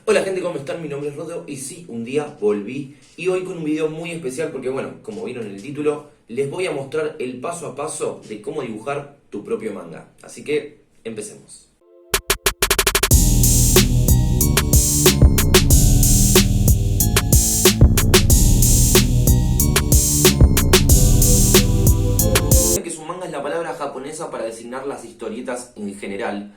Hola gente, ¿cómo están? Mi nombre es Rodo y sí, un día volví y hoy con un video muy especial porque bueno, como vieron en el título, les voy a mostrar el paso a paso de cómo dibujar tu propio manga. Así que, empecemos. Que su manga es la palabra japonesa para designar las historietas en general.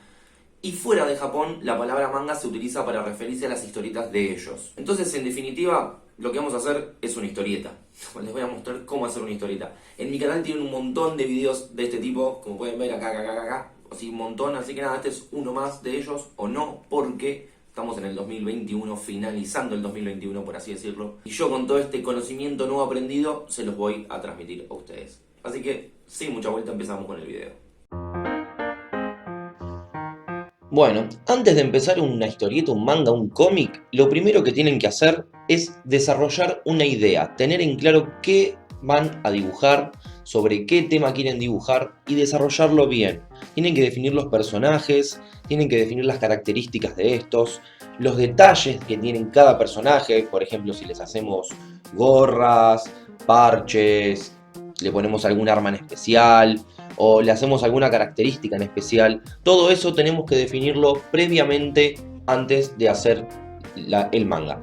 Y fuera de Japón, la palabra manga se utiliza para referirse a las historietas de ellos. Entonces, en definitiva, lo que vamos a hacer es una historieta. Les voy a mostrar cómo hacer una historieta. En mi canal tienen un montón de videos de este tipo, como pueden ver acá. Así un montón, así que nada, este es uno más de ellos, o no, porque estamos en el 2021, finalizando el 2021, por así decirlo. Y yo con todo este conocimiento nuevo aprendido, se los voy a transmitir a ustedes. Así que, sin mucha vuelta, empezamos con el video. Bueno, antes de empezar una historieta, un manga, un cómic, lo primero que tienen que hacer es desarrollar una idea, tener en claro qué van a dibujar, sobre qué tema quieren dibujar y desarrollarlo bien. Tienen que definir los personajes, tienen que definir las características de estos, los detalles que tienen cada personaje, por ejemplo, si les hacemos gorras, parches, le ponemos algún arma en especial, o le hacemos alguna característica en especial, todo eso tenemos que definirlo previamente antes de hacer el manga.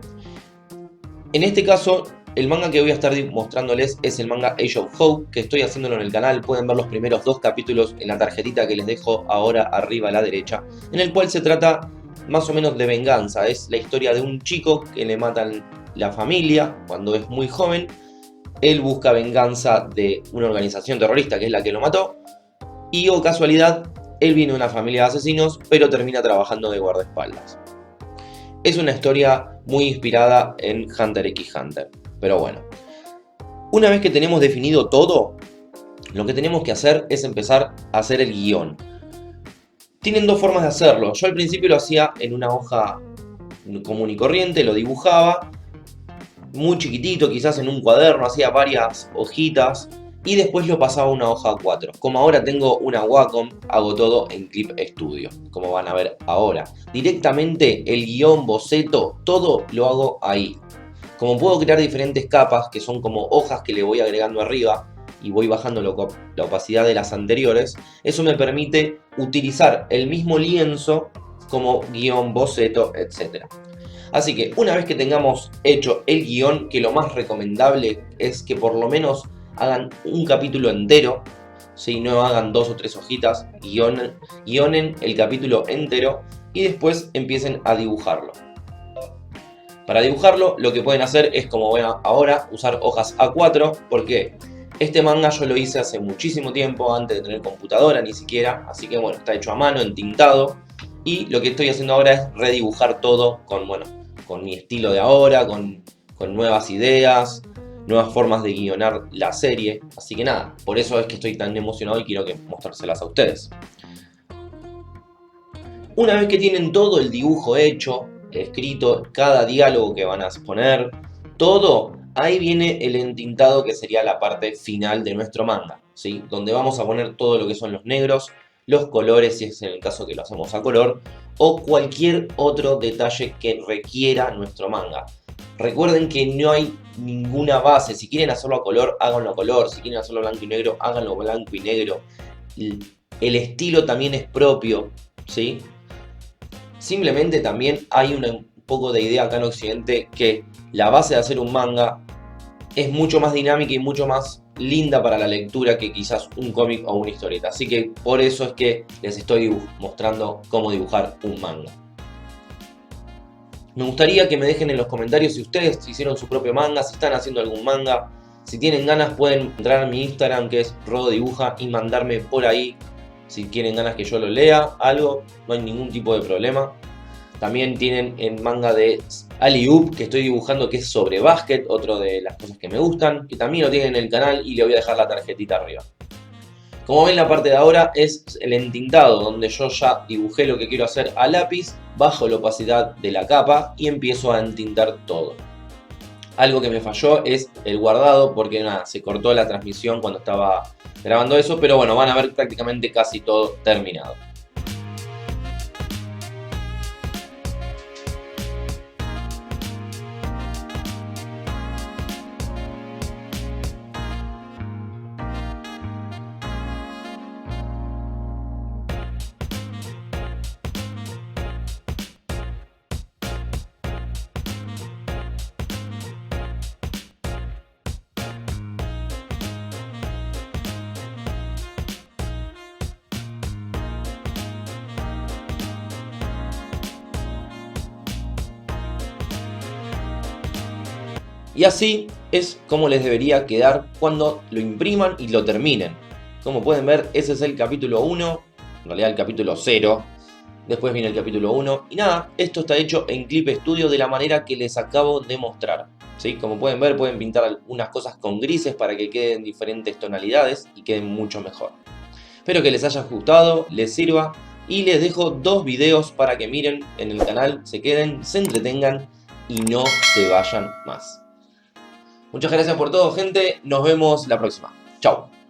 En este caso, el manga que voy a estar mostrándoles es el manga Age of Hope, que estoy haciéndolo en el canal. Pueden ver los primeros 2 capítulos en la tarjetita que les dejo ahora arriba a la derecha, en el cual se trata más o menos de venganza. Es la historia de un chico que le matan la familia cuando es muy joven. Él busca venganza de una organización terrorista que es la que lo mató. Y, oh casualidad, él viene de una familia de asesinos, pero termina trabajando de guardaespaldas. Es una historia muy inspirada en Hunter x Hunter. Pero bueno, una vez que tenemos definido todo, lo que tenemos que hacer es empezar a hacer el guión. Tienen 2 formas de hacerlo. Yo al principio lo hacía en una hoja común y corriente, lo dibujaba muy chiquitito, quizás en un cuaderno, hacía varias hojitas y después lo pasaba a una hoja A4. Como ahora tengo una Wacom, hago todo en Clip Studio, como van a ver ahora. Directamente el guión, boceto, todo lo hago ahí. Como puedo crear diferentes capas, que son como hojas que le voy agregando arriba y voy bajando la opacidad de las anteriores, eso me permite utilizar el mismo lienzo como guión, boceto, etc. Así que una vez que tengamos hecho el guión, que lo más recomendable es que por lo menos hagan un capítulo entero, ¿sí? No hagan 2 o 3 hojitas, guionen el capítulo entero y después empiecen a dibujarlo. Para dibujarlo lo que pueden hacer es, como ven ahora, usar hojas A4, porque este manga yo lo hice hace muchísimo tiempo, antes de tener computadora ni siquiera, así que bueno, está hecho a mano, entintado, y lo que estoy haciendo ahora es redibujar todo con mi estilo de ahora, con nuevas ideas, nuevas formas de guionar la serie. Así que nada, por eso es que estoy tan emocionado y quiero mostrárselas a ustedes. Una vez que tienen todo el dibujo hecho, escrito, cada diálogo que van a poner, todo, ahí viene el entintado, que sería la parte final de nuestro manga, ¿sí? Donde vamos a poner todo lo que son los negros, los colores, si es en el caso que lo hacemos a color, o cualquier otro detalle que requiera nuestro manga. Recuerden que no hay ninguna base. Si quieren hacerlo a color, háganlo a color. Si quieren hacerlo blanco y negro, háganlo blanco y negro. El estilo también es propio, ¿sí? Simplemente también hay un poco de idea acá en Occidente que la base de hacer un manga es mucho más dinámica y mucho más linda para la lectura que quizás un cómic o una historieta. Así que por eso es que les estoy mostrando cómo dibujar un manga. Me gustaría que me dejen en los comentarios si ustedes hicieron su propio manga, si están haciendo algún manga. Si tienen ganas pueden entrar a mi Instagram, que es RodoDibuja, y mandarme por ahí si quieren ganas que yo lo lea, algo, no hay ningún tipo de problema. También tienen el manga de Alley-Oop que estoy dibujando, que es sobre básquet, otro de las cosas que me gustan, que también lo tienen en el canal y le voy a dejar la tarjetita arriba. Como ven, la parte de ahora es el entintado, donde yo ya dibujé lo que quiero hacer a lápiz, bajo la opacidad de la capa y empiezo a entintar todo. Algo que me falló es el guardado, porque nada, se cortó la transmisión cuando estaba grabando eso, pero bueno, van a ver prácticamente casi todo terminado. Y así es como les debería quedar cuando lo impriman y lo terminen. Como pueden ver, ese es el capítulo 1, en realidad el capítulo 0. Después viene el capítulo 1. Y nada, esto está hecho en Clip Studio de la manera que les acabo de mostrar. ¿Sí? Como pueden ver, pueden pintar algunas cosas con grises para que queden diferentes tonalidades y queden mucho mejor. Espero que les haya gustado, les sirva y les dejo 2 videos para que miren en el canal, se queden, se entretengan y no se vayan más. Muchas gracias por todo, gente. Nos vemos la próxima. Chao.